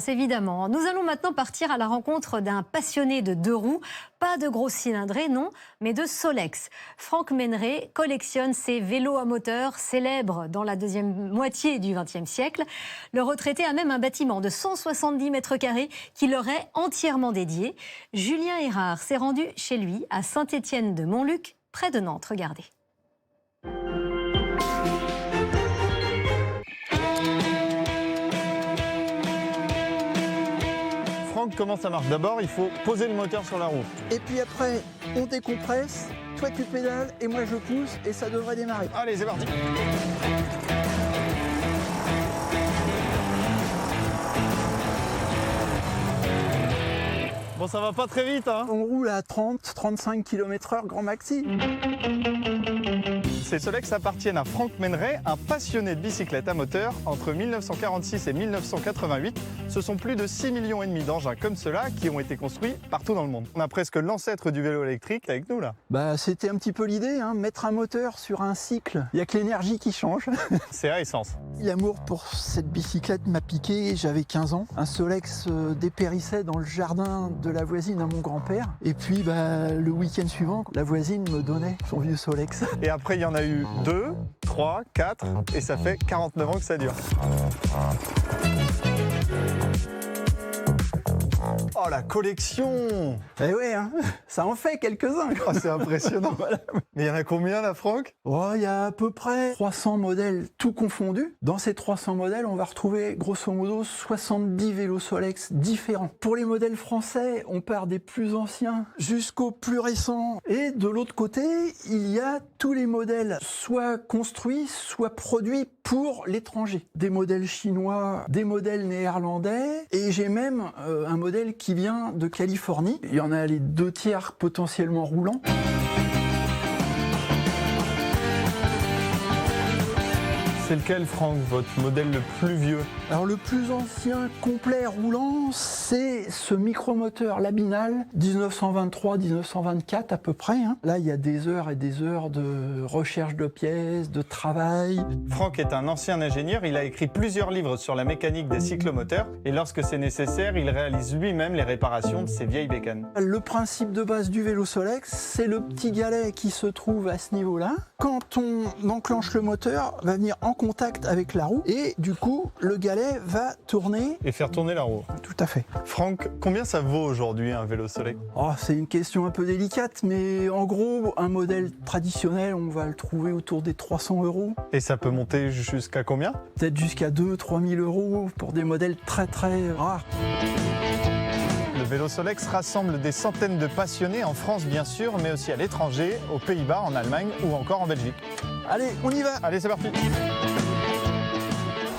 Évidemment. Nous allons maintenant partir à la rencontre d'un passionné de deux roues. Pas de gros cylindrés, non, mais de Solex. Franck Méneret collectionne ces vélos à moteur célèbres dans la deuxième moitié du XXe siècle. Le retraité a même un bâtiment de 170 mètres carrés qui leur est entièrement dédié. Julien Erard s'est rendu chez lui à Saint-Étienne-de-Montluc, près de Nantes. Regardez. Franck, comment ça marche? D'abord, il faut poser le moteur sur la roue. Et puis après, on décompresse, toi tu pédales et moi je pousse et ça devrait démarrer. Allez, c'est parti. Bon, ça va pas très vite, hein? On roule à 30-35 km/h grand maxi. Ces Solex appartiennent à Franck Méneret, un passionné de bicyclette à moteur. Entre 1946 et 1988, ce sont plus de 6,5 millions d'engins comme ceux-là qui ont été construits partout dans le monde. On a presque l'ancêtre du vélo électrique avec nous là. Bah, c'était un petit peu l'idée, hein, mettre un moteur sur un cycle. Il n'y a que l'énergie qui change. C'est à essence. L'amour pour cette bicyclette m'a piqué, j'avais 15 ans. Un Solex dépérissait dans le jardin de la voisine à mon grand-père. Et puis le week-end suivant, la voisine me donnait son vieux Solex. Et après, il y en a eu 2, 3, 4, et ça fait 49 ans que ça dure. Oh, la collection! Eh ouais, hein, ça en fait quelques-uns. Oh, c'est impressionnant. Voilà. Mais il y en a combien là, Franck? Oh, il y a à peu près 300 modèles, tout confondus. Dans ces 300 modèles, on va retrouver grosso modo 70 vélos Solex différents. Pour les modèles français, on part des plus anciens jusqu'aux plus récents. Et de l'autre côté, il y a tous les modèles, soit construits, soit produits pour l'étranger. Des modèles chinois, des modèles néerlandais, et j'ai même un modèle qui vient de Californie. Il y en a les 2/3 potentiellement roulants. C'est lequel, Franck, votre modèle le plus vieux? Alors le plus ancien complet roulant, c'est ce micromoteur Labinal 1923-1924 à peu près. Hein. Là, il y a des heures et des heures de recherche de pièces, de travail. Franck est un ancien ingénieur, il a écrit plusieurs livres sur la mécanique des cyclomoteurs et lorsque c'est nécessaire, il réalise lui-même les réparations de ces vieilles bécanes. Le principe de base du vélo Solex, c'est le petit galet qui se trouve à ce niveau-là. Quand on enclenche le moteur, va venir en contact avec la roue et du coup, le galet va tourner. Et faire tourner la roue. Tout à fait. Franck, combien ça vaut aujourd'hui un vélo Solex? Oh, c'est une question un peu délicate, mais en gros, un modèle traditionnel, on va le trouver autour des 300 €. Et ça peut monter jusqu'à combien? Peut-être jusqu'à 2-3 000 € pour des modèles très très rares. Le vélo Solex rassemble des centaines de passionnés en France bien sûr, mais aussi à l'étranger, aux Pays-Bas, en Allemagne ou encore en Belgique. Allez, on y va! Allez, c'est parti!